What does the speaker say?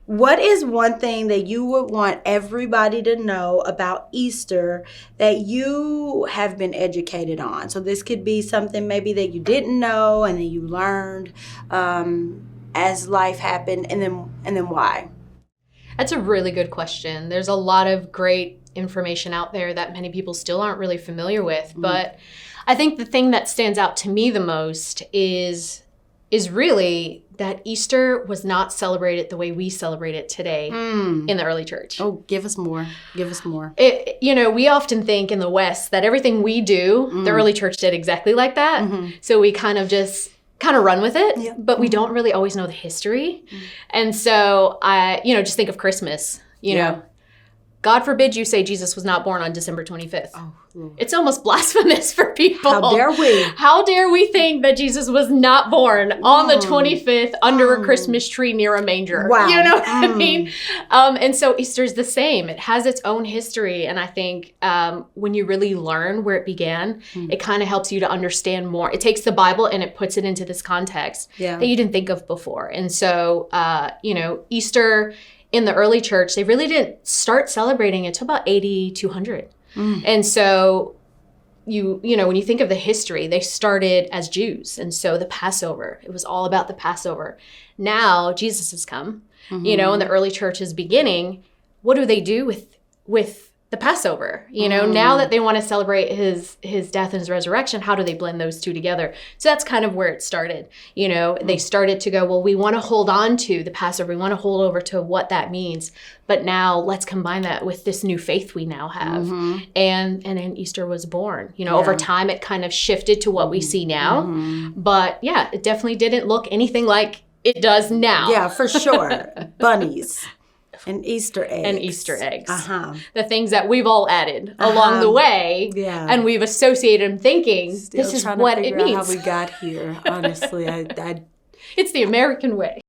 What is one thing that you would want everybody to know about Easter that you have been educated on? So this could be something maybe that you didn't know and then you learned as life happened, and then why? That's a really good question. There's a lot of great information out there that many people still aren't really familiar with, but I think the thing that stands out to me the most is really that Easter was not celebrated the way we celebrate it today in the early church. Oh, give us more. Give us more. We often think in the West that everything we do, the early church did exactly like that. So we kind of run with it, but we don't really always know the history. And so just think of Christmas, you know, God forbid you say Jesus was not born on December 25th. Oh, Lord. It's almost blasphemous for people. How dare we? How dare we think that Jesus was not born on the 25th under a Christmas tree near a manger? Wow. You know what I mean? And so Easter's the same. It has its own history. And I think when you really learn where it began, it kind of helps you to understand more. It takes the Bible and it puts it into this context that you didn't think of before. And so, Easter in the early church, they really didn't start celebrating it until about 200. And so when you think of the history, they started as Jews. And so the Passover, it was all about the Passover. Now Jesus has come, and the early church is beginning. What do they do with the Passover? Now that they want to celebrate his death and his resurrection, how do they blend those two together? So that's kind of where it started. They started to go, well, we want to hold on to the Passover. We want to hold over to what that means. But now let's combine that with this new faith we now have. And then Easter was born. Over time, it kind of shifted to what we see now. But yeah, it definitely didn't look anything like it does now. Yeah, for sure. Bunnies. And Easter eggs. The things that we've all added along the way. Yeah. And we've associated them thinking, this is what it means. How we got here, honestly. It's the American way.